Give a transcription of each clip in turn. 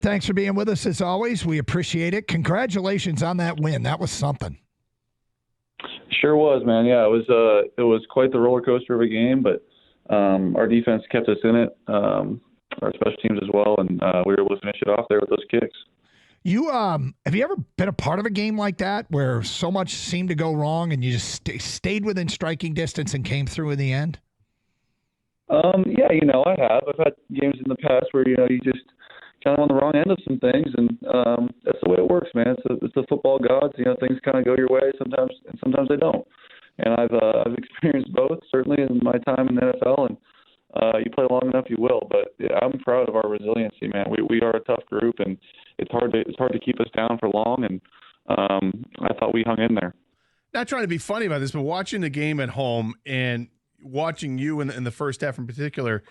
Thanks for being with us as always. We appreciate it. Congratulations on that win. That was something. Sure was, man. Yeah, it was quite the roller coaster of a game, but our defense kept us in it, our special teams as well, and we were able to finish it off there with those kicks. You have you ever been a part of a game like that where so much seemed to go wrong and you just stayed within striking distance and came through in the end? Yeah, I have. I've had games in the past where you just kind of on the wrong end of some things, and that's the way it works, man. It's the football gods. Things kind of go your way sometimes, and sometimes they don't. And I've experienced both, certainly in my time in the NFL, and you play long enough, you will. But yeah, I'm proud of our resiliency, man. We are a tough group, and it's hard to keep us down for long. And I thought we hung in there. Not trying to be funny about this, but watching the game at home and watching you in the first half in particular,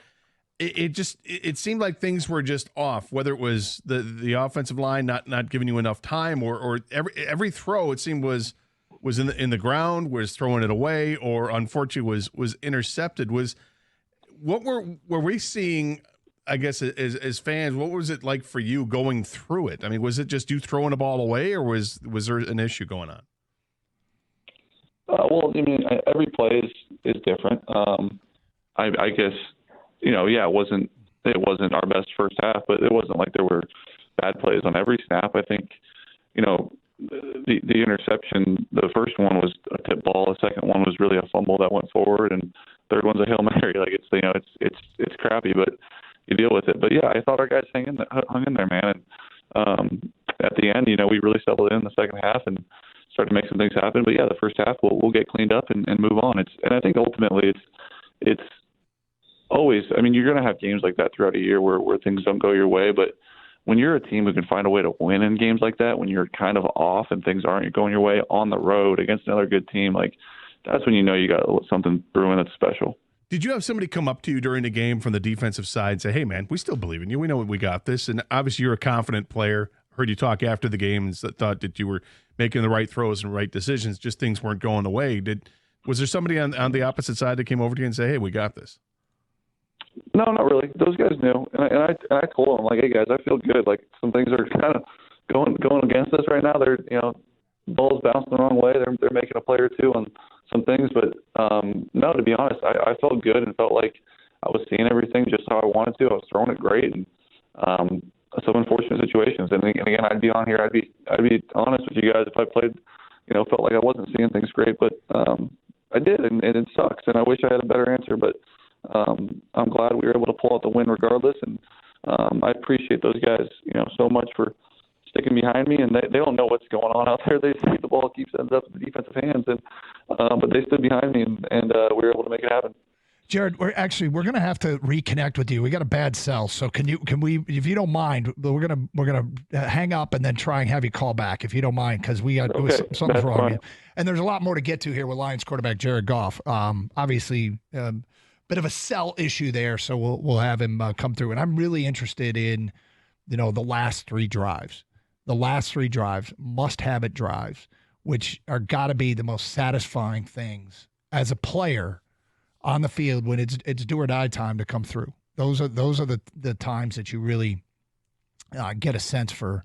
it seemed like things were just off. Whether it was the offensive line not giving you enough time, or every throw it seemed was in the ground, was throwing it away, or unfortunately was intercepted. What were we seeing? I guess as fans, what was it like for you going through it? I mean, was it just you throwing the ball away, or was there an issue going on? Well, I mean, every play is different. I guess, yeah, it wasn't our best first half, but it wasn't like there were bad plays on every snap. I think, the interception, the first one was a tip ball, the second one was really a fumble that went forward, and third one's a Hail Mary. Like it's crappy, but you deal with it. But yeah, I thought our guys hung in there, man. And at the end, we really settled in the second half and started to make some things happen. But yeah, the first half we'll get cleaned up and move on. And I think ultimately it's always, I mean, you're going to have games like that throughout a year where things don't go your way. But when you're a team who can find a way to win in games like that, when you're kind of off and things aren't going your way on the road against another good team, like that's when you got something brewing that's special. Did you have somebody come up to you during the game from the defensive side and say, hey, man, we still believe in you. We know we got this. And obviously you're a confident player. Heard you talk after the game and thought that you were making the right throws and right decisions, just things weren't going the way. Was there somebody on the opposite side that came over to you and say, hey, we got this? No, not really. Those guys knew. And I told them, like, hey, guys, I feel good. Like, some things are kind of going against us right now. They're, balls bouncing the wrong way. They're making a play or two on some things. But, no, to be honest, I felt good and felt like I was seeing everything just how I wanted to. I was throwing it great. And some unfortunate situations. And again, I'd be on here. I'd be honest with you guys if I played, felt like I wasn't seeing things great. But I did, and it sucks. And I wish I had a better answer. But I'm glad we were able to pull out the win regardless. And I appreciate those guys, so much for sticking behind me. And they don't know what's going on out there. They see the ball keeps ends up in the defensive hands, and but they stood behind me, and we were able to make it happen. Jared, we're going to have to reconnect with you. We got a bad cell, so can we, if you don't mind, we're gonna hang up and then try and have you call back if you don't mind, because something's wrong. And there's a lot more to get to here with Lions quarterback Jared Goff. Obviously, bit of a cell issue there, so we'll have him come through. And I'm really interested in, the last three drives. The last three drives, must-have it drives, which are got to be the most satisfying things as a player on the field when it's do or die time to come through. Those are the times that you really get a sense for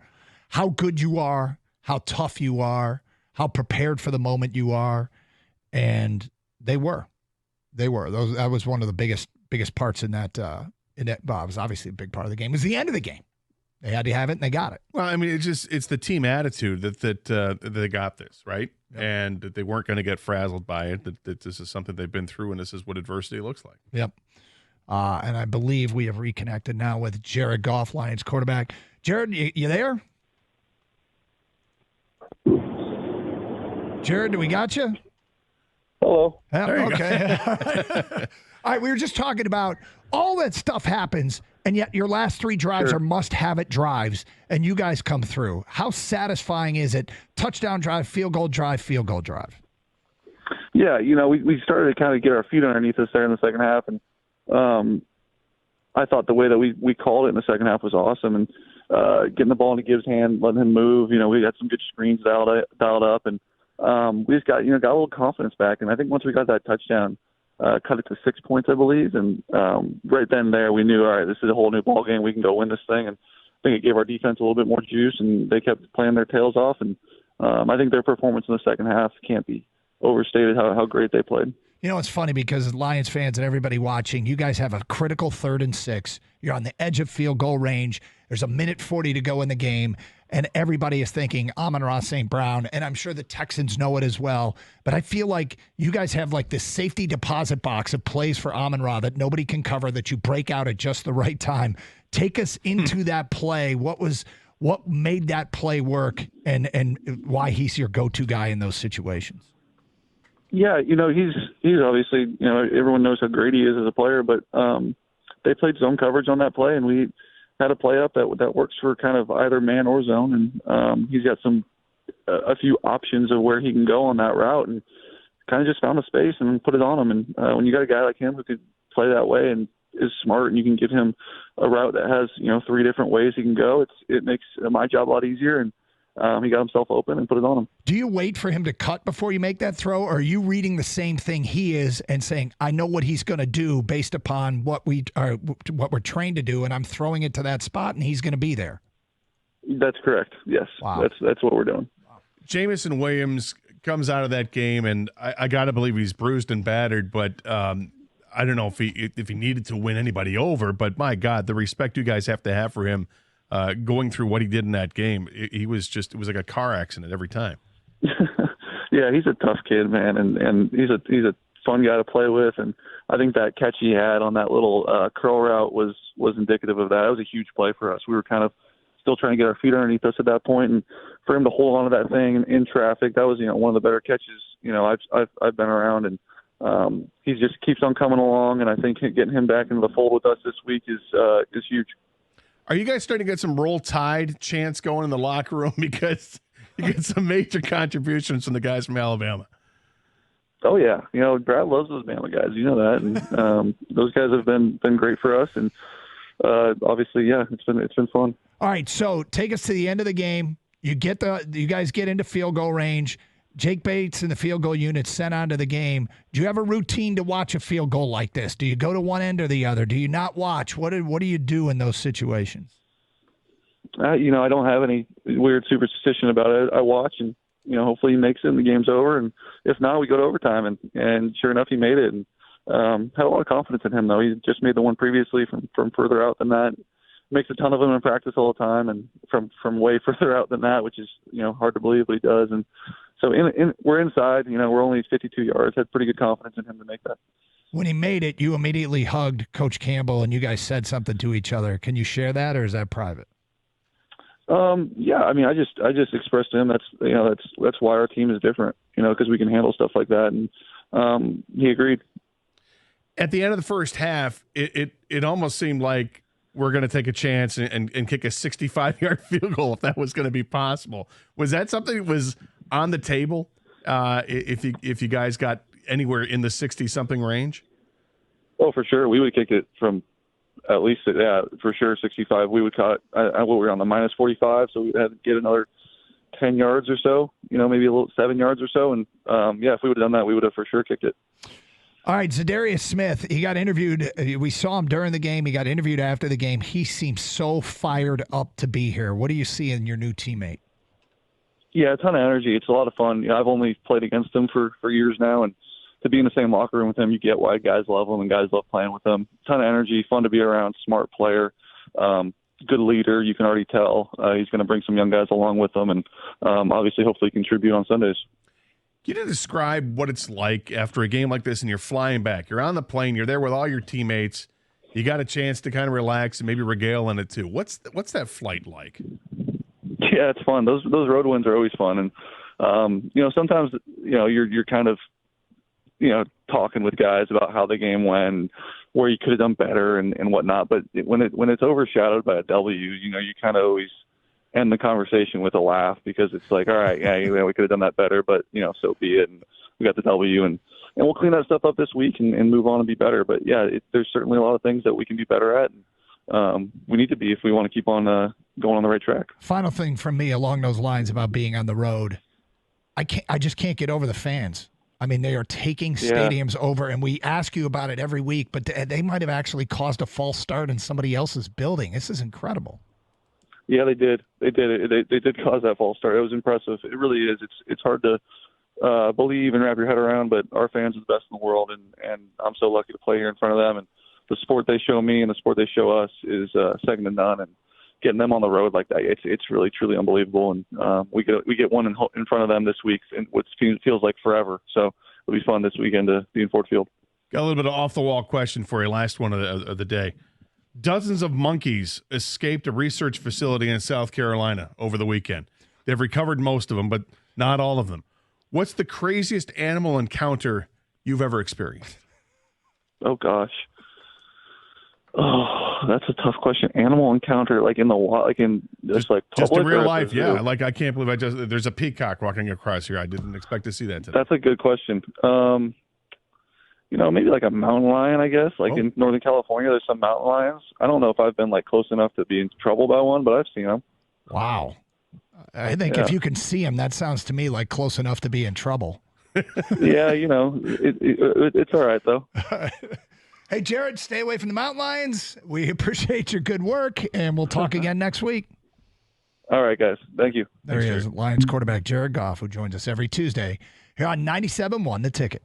how good you are, how tough you are, how prepared for the moment you are, and they were. That was one of the biggest parts in that. Well, it was obviously a big part of the game. It was the end of the game. They had to have it, and they got it. Well, I mean, it's the team attitude that they got this, right? Yep. And that they weren't going to get frazzled by it, that this is something they've been through, and this is what adversity looks like. Yep. And I believe we have reconnected now with Jared Goff, Lions quarterback. Jared, you there? Jared, do we got you? Hello. Okay. All right, we were just talking about all that stuff happens, and yet your last three drives are must-have-it drives, and you guys come through. How satisfying is it? Touchdown drive, field goal drive, field goal drive. Yeah, we started to kind of get our feet underneath us there in the second half, and I thought the way that we called it in the second half was awesome, and getting the ball into Gibbs' hand, letting him move. We got some good screens dialed up, and we just got a little confidence back. And I think once we got that touchdown, cut it to 6 points, I believe. And right then and there, we knew, all right, this is a whole new ball game. We can go win this thing. And think it gave our defense a little bit more juice, and they kept playing their tails off. And I think their performance in the second half can't be overstated how great they played. You know, it's funny because Lions fans and everybody watching, you guys have a critical 3rd and 6. You're on the edge of field goal range. There's a minute 40 to go in the game, and everybody is thinking Amon-Ra St. Brown, and I'm sure the Texans know it as well. But I feel like you guys have like this safety deposit box of plays for Amon-Ra that nobody can cover, that you break out at just the right time. Take us into that play. What made that play work, and why he's your go-to guy in those situations? Yeah, he's obviously, everyone knows how great he is as a player, but they played zone coverage on that play, and we had a play up that works for kind of either man or zone, and he's got a few options of where he can go on that route, and kind of just found a space and put it on him. And when you got a guy like him who could play that way and is smart, and you can give him a route that has 3 different ways he can go, it makes my job a lot easier, and he got himself open and put it on him. Do you wait for him to cut before you make that throw, or are you reading the same thing he is and saying, I know what he's going to do based upon what we're trained to do, and I'm throwing it to that spot, and he's going to be there? That's correct. Yes. Wow. That's what we're doing. Wow. Jamison Williams comes out of that game, and I got to believe he's bruised and battered, but I don't know if he needed to win anybody over, but my God, the respect you guys have to have for him going through what he did in that game. It was like a car accident every time. Yeah, he's a tough kid, man, and he's a fun guy to play with, and I think that catch he had on that little curl route was indicative of that. That was a huge play for us. We were kind of still trying to get our feet underneath us at that point, and for him to hold on to that thing in traffic, that was one of the better catches I've been around, and he just keeps on coming along, and I think getting him back into the fold with us this week is huge. Are you guys starting to get some Roll Tide chants going in the locker room, because you get some major contributions from the guys from Alabama? Oh yeah, Brad loves those Bama guys. You know that, and those guys have been great for us, and obviously, yeah, it's been fun. All right, so take us to the end of the game. You guys get into field goal range. Jake Bates and the field goal unit sent on to the game. Do you have a routine to watch a field goal like this? Do you go to one end or the other? Do you not watch? What do you do in those situations? I don't have any weird superstition about it. I watch, and hopefully he makes it and the game's over, and if not, we go to overtime, and sure enough, he made it, and had a lot of confidence in him, though. He just made the one previously from further out than that. Makes a ton of them in practice all the time, and from way further out than that, which is hard to believe, but he does. And so we're inside. We're only 52 yards. Had pretty good confidence in him to make that. When he made it, you immediately hugged Coach Campbell, and you guys said something to each other. Can you share that, or is that private? Yeah, I mean, I just expressed to him that's why our team is different. Because we can handle stuff like that, and he agreed. At the end of the first half, it almost seemed like we're going to take a chance and kick a 65-yard field goal if that was going to be possible. Was that something that was on the table if you guys got anywhere in the 60-something range? Oh, for sure. We would kick it from at least, for sure, 65. We would cut. We were on the minus 45, so we'd have to get another 10 yards or so, maybe a little 7 yards or so. And, if we would have done that, we would have for sure kicked it. All right, Zadarius Smith, he got interviewed. We saw him during the game. He got interviewed after the game. He seems so fired up to be here. What do you see in your new teammate? Yeah, a ton of energy. It's a lot of fun. I've only played against him for years now, and to be in the same locker room with him, you get why guys love him and guys love playing with him. A ton of energy, fun to be around, smart player, good leader. You can already tell he's going to bring some young guys along with him, and obviously hopefully contribute on Sundays. Can you describe what it's like after a game like this and you're flying back? You're on the plane. You're there with all your teammates. You got a chance to kind of relax and maybe regale on it too. What's that flight like? Yeah, it's fun. Those road wins are always fun, and sometimes you're kind of talking with guys about how the game went, where you could have done better and whatnot. But when it's overshadowed by a W, you kind of always end the conversation with a laugh, because it's like, all right, yeah, we could have done that better, but so be it. And we got the W, and we'll clean that stuff up this week and move on and be better. But yeah, there's certainly a lot of things that we can be better at. We need to be if we want to keep on going on the right track. Final thing from me along those lines about being on the road, I just can't get over the fans. I mean, they are taking stadiums over, and we ask you about it every week, but they might have actually caused a false start in somebody else's building. This is incredible. Yeah, they did. They did cause that false start. It was impressive. It really is. It's hard to believe and wrap your head around, but our fans are the best in the world, and I'm so lucky to play here in front of them. And the sport they show me and the sport they show us is second to none. And getting them on the road like that, it's really truly unbelievable. And we get one in front of them this week, in what feels like forever. So it'll be fun this weekend to be in Ford Field. Got a little bit of off the wall question for you. Last one of the day. Dozens of monkeys escaped a research facility in South Carolina over the weekend. They've recovered most of them, but not all of them. What's the craziest animal encounter you've ever experienced? Oh gosh. Oh, that's a tough question. Animal encounter, like in the like in just in real life, yeah. Like I can't believe there's a peacock walking across here. I didn't expect to see that today. That's a good question. Maybe like a mountain lion, I guess. Like in Northern California, there's some mountain lions. I don't know if I've been like close enough to be in trouble by one, but I've seen them. Wow. I think if you can see them, that sounds to me like close enough to be in trouble. Yeah, it's all right though. Hey, Jared, stay away from the mountain lions. We appreciate your good work, and we'll talk again next week. All right, guys. Thank you. There he is, Lions quarterback Jared Goff, who joins us every Tuesday here on 97.1 The Ticket.